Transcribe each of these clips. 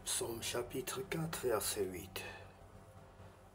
Psaume chapitre 4, verset 8.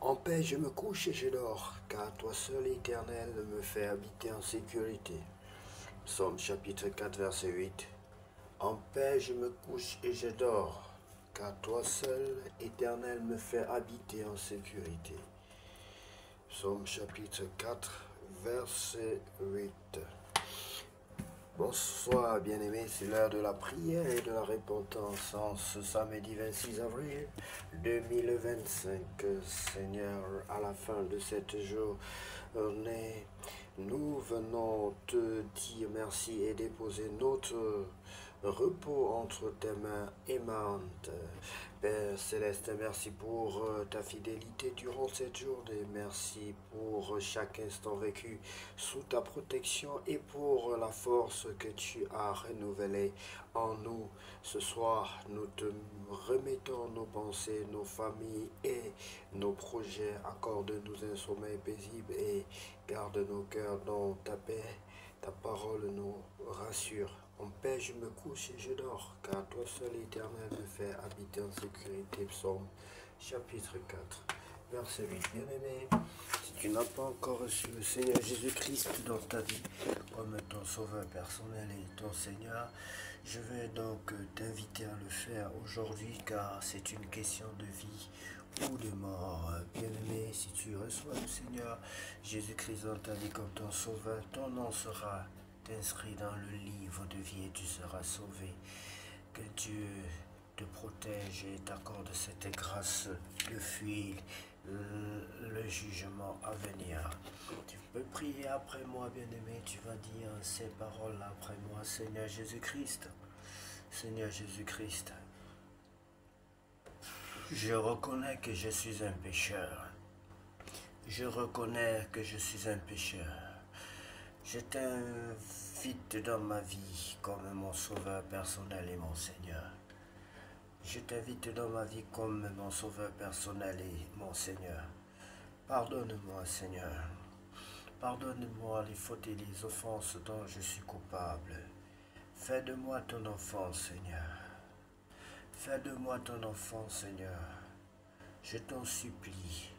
En paix je me couche et je dors, car toi seul, Éternel, me fais habiter en sécurité. Psaume chapitre 4, verset 8. En paix je me couche et je dors, car toi seul, Éternel, me fais habiter en sécurité. Psaume chapitre 4, verset 8. Bonsoir bien-aimés, c'est l'heure de la prière et de la repentance en ce samedi 26 avril 2025. Seigneur, à la fin de cette journée, nous venons te dire merci et déposer notre repos entre tes mains aimantes. Père Céleste, merci pour ta fidélité durant cette journée. Merci pour chaque instant vécu sous ta protection et pour la force que tu as renouvelée en nous. Ce soir, nous te remettons nos pensées, nos familles et nos projets. Accorde-nous un sommeil paisible et garde nos cœurs dans ta paix. Ta parole nous rassure. En paix je me couche et je dors, car toi seul, Éternel, me fais habiter en sécurité. Psaume chapitre 4, verset 8. Bien-aimé, si tu n'as pas encore reçu le Seigneur Jésus-Christ dans ta vie comme ton sauveur personnel et ton Seigneur, je vais donc t'inviter à le faire aujourd'hui, car c'est une question de vie ou de mort. Bien-aimé, si tu reçois le Seigneur Jésus-Christ dans ta vie comme ton sauveur, ton nom sera inscrit dans le livre de vie et tu seras sauvé. Que Dieu te protège et t'accorde cette grâce de fuir le jugement à venir. Tu peux prier après moi, bien-aimé. Tu vas dire ces paroles après moi. Seigneur Jésus-Christ, Seigneur Jésus-Christ, je reconnais que je suis un pécheur. Je reconnais que je suis un pécheur. Je t'invite dans ma vie comme mon sauveur personnel et mon Seigneur. Je t'invite dans ma vie comme mon sauveur personnel et mon Seigneur. Pardonne-moi, Seigneur. Pardonne-moi les fautes et les offenses dont je suis coupable. Fais de moi ton enfant, Seigneur. Fais de moi ton enfant, Seigneur. Je t'en supplie.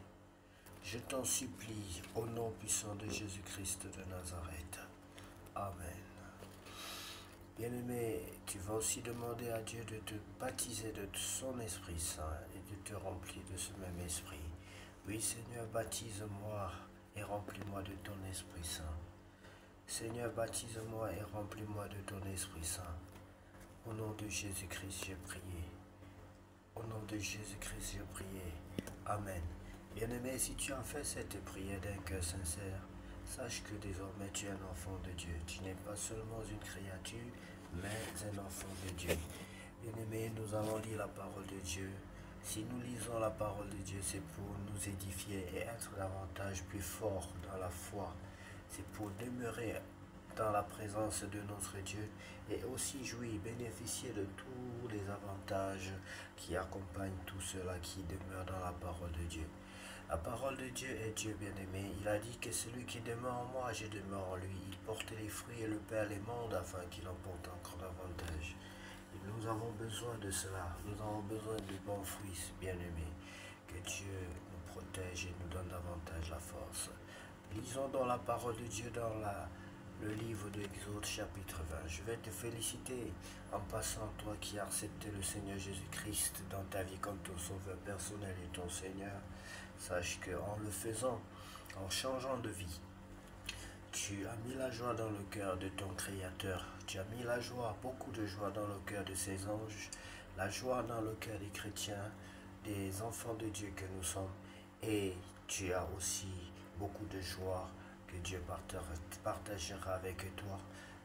Je t'en supplie, au nom puissant de Jésus-Christ de Nazareth. Amen. Bien-aimé, tu vas aussi demander à Dieu de te baptiser de son Esprit Saint et de te remplir de ce même Esprit. Oui, Seigneur, baptise-moi et remplis-moi de ton Esprit Saint. Seigneur, baptise-moi et remplis-moi de ton Esprit Saint. Au nom de Jésus-Christ, j'ai prié. Au nom de Jésus-Christ, j'ai prié. Amen. Bien-aimé, si tu as fait cette prière d'un cœur sincère, sache que désormais tu es un enfant de Dieu. Tu n'es pas seulement une créature, mais un enfant de Dieu. Bien-aimé, nous allons lire la parole de Dieu. Si nous lisons la parole de Dieu, c'est pour nous édifier et être davantage plus forts dans la foi. C'est pour demeurer dans la présence de notre Dieu et aussi jouir, bénéficier de tous les avantages qui accompagnent tout cela qui demeure dans la parole de Dieu. La parole de Dieu est Dieu bien-aimé. Il a dit que celui qui demeure en moi, je demeure en lui. Il porte les fruits et le perd les mondes afin qu'il en porte encore davantage. Et nous avons besoin de cela. Nous avons besoin de bons fruits bien-aimés. Que Dieu nous protège et nous donne davantage la force. Lisons dans la parole de Dieu dans le livre de Exode chapitre 20. Je vais te féliciter en passant, toi qui as accepté le Seigneur Jésus-Christ dans ta vie comme ton sauveur personnel et ton Seigneur. Sache qu'en le faisant, en changeant de vie, tu as mis la joie dans le cœur de ton Créateur. Tu as mis la joie, beaucoup de joie dans le cœur de ses anges, la joie dans le cœur des chrétiens, des enfants de Dieu que nous sommes. Et tu as aussi beaucoup de joie que Dieu partagera avec toi.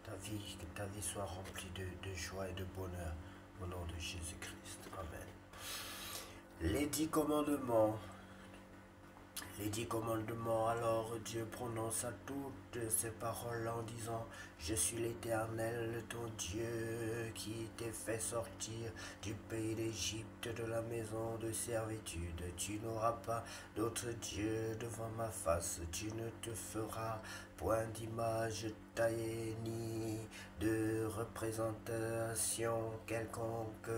Que ta vie soit remplie de joie et de bonheur au nom de Jésus-Christ. Amen. Les 10 commandements. Les 10 commandements, alors Dieu prononça toutes ces paroles en disant: Je suis l'Éternel, ton Dieu, qui t'ai fait sortir du pays d'Égypte, de la maison de servitude. Tu n'auras pas d'autre Dieu devant ma face. Tu ne te feras point d'image taillée ni de représentation quelconque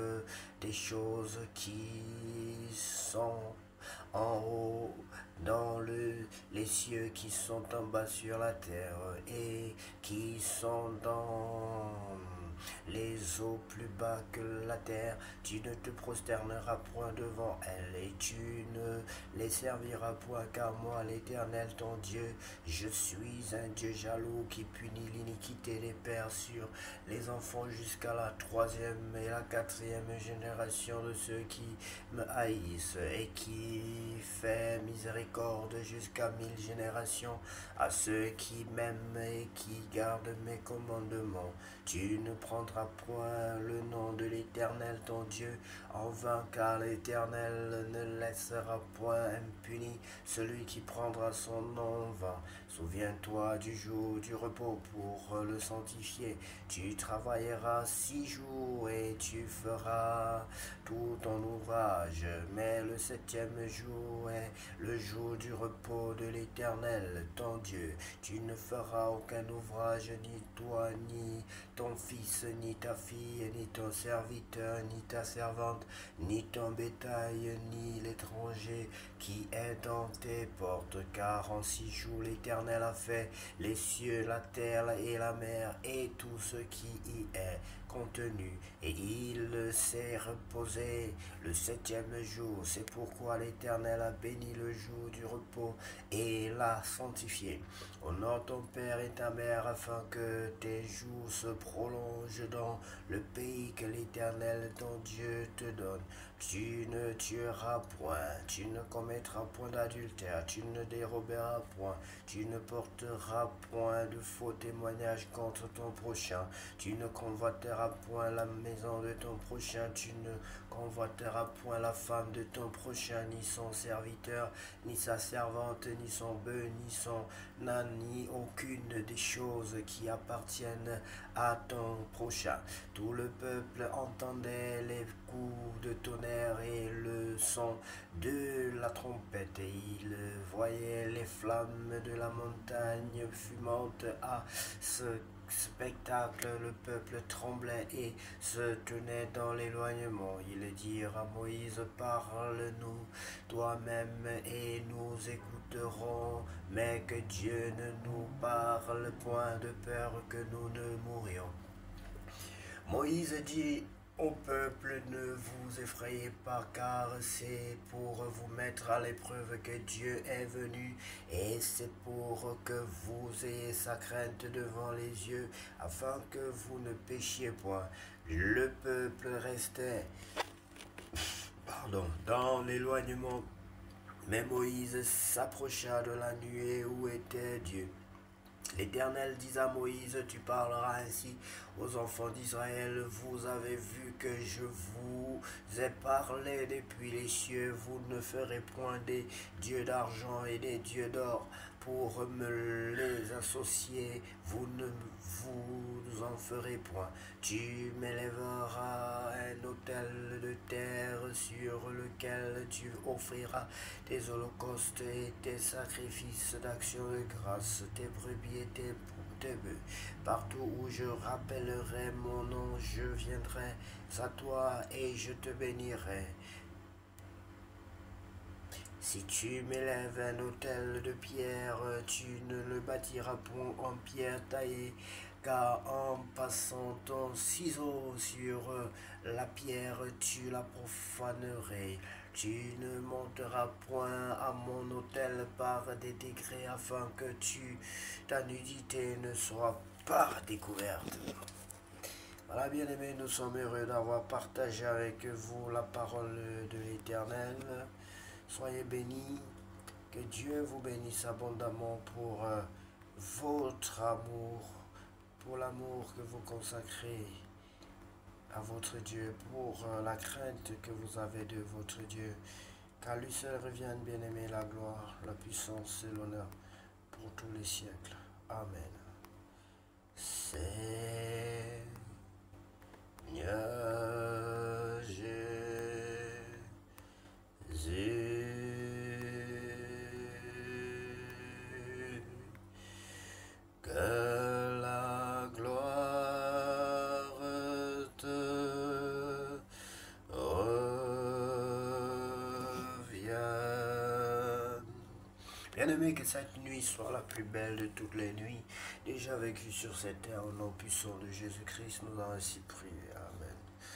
des choses choses qui sont en haut dans les cieux, qui sont en bas sur la terre, et qui sont dans les eaux plus bas que la terre. Tu ne te prosterneras point devant elles, et tu ne les serviras point, car moi, l'Éternel, ton Dieu, je suis un Dieu jaloux qui punit l'iniquité des pères sur les enfants jusqu'à la troisième et la quatrième génération de ceux qui me haïssent, et qui fait miséricorde jusqu'à 1000 générations à ceux qui m'aiment et qui gardent mes commandements. Tu ne prendras point le nom de l'Éternel ton Dieu en vain, car l'Éternel ne laissera point impuni celui qui prendra son nom en vain. Souviens-toi du jour du repos pour le sanctifier. Tu travailleras 6 jours et tu feras tout ton ouvrage. Mais le septième jour est le jour du repos de l'Éternel, ton Dieu. Tu ne feras aucun ouvrage, ni toi, ni ton fils, ni ta fille, ni ton serviteur, ni ta servante, ni ton bétail, ni l'étranger qui est dans tes portes. Car en 6 jours l'Éternel a fait les cieux, la terre et la mer, et tout ce qui y est contenu, et il s'est reposé le septième jour. C'est pourquoi l'Éternel a béni le jour du repos et l'a sanctifié. Honore ton père et ta mère, afin que tes jours se prolongent dans le pays que l'Éternel ton Dieu te donne. Tu ne tueras point, tu ne commettras point d'adultère, tu ne déroberas point, tu ne porteras point de faux témoignages contre ton prochain, tu ne convoiteras point la maison de ton prochain, tu ne convoiteras point la femme de ton prochain, ni son serviteur, ni sa servante, ni son bœuf, ni son âne, ni aucune des choses qui appartiennent à ton prochain. Tout le peuple entendait les coups de tonnerre et le son de la trompette, et il voyait les flammes de la montagne fumante. À ce spectacle, le peuple tremblait et se tenait dans l'éloignement. Ils dirent à Moïse: parle-nous toi-même et nous écouterons, mais que Dieu ne nous parle point, de peur que nous ne mourions. Moïse dit au peuple: ne vous effrayez pas, car c'est pour vous mettre à l'épreuve que Dieu est venu, et c'est pour que vous ayez sa crainte devant les yeux, afin que vous ne péchiez point. Le peuple restait dans l'éloignement, mais Moïse s'approcha de la nuée où était Dieu. L'Éternel dit à Moïse: tu parleras ainsi aux enfants d'Israël: vous avez vu que je vous ai parlé depuis les cieux. Vous ne ferez point des dieux d'argent et des dieux d'or pour me les associer. Vous ne vous en ferez point. Tu m'élèveras un autel de terre sur lequel tu offriras tes holocaustes et tes sacrifices d'action de grâce, tes brebis et tes bœufs. Partout où je rappellerai mon nom, je viendrai à toi et je te bénirai. Si tu m'élèves un autel de pierre, tu ne le bâtiras point en pierre taillée, car en passant ton ciseau sur la pierre, tu la profanerais. Tu ne monteras point à mon autel par des décrets, afin que ta nudité ne soit pas découverte. Voilà, bien aimés, nous sommes heureux d'avoir partagé avec vous la parole de l'Éternel. Soyez bénis, que Dieu vous bénisse abondamment pour votre amour, pour l'amour que vous consacrez à votre Dieu, pour la crainte que vous avez de votre Dieu. Qu'à lui seul revienne, bien-aimé, la gloire, la puissance et l'honneur pour tous les siècles. Amen. Seigneur Jésus, que la gloire te revienne. Bien-aimé, que cette nuit soit la plus belle de toutes les nuits déjà vécues sur cette terre. Au nom puissant de Jésus-Christ, nous avons ainsi prié.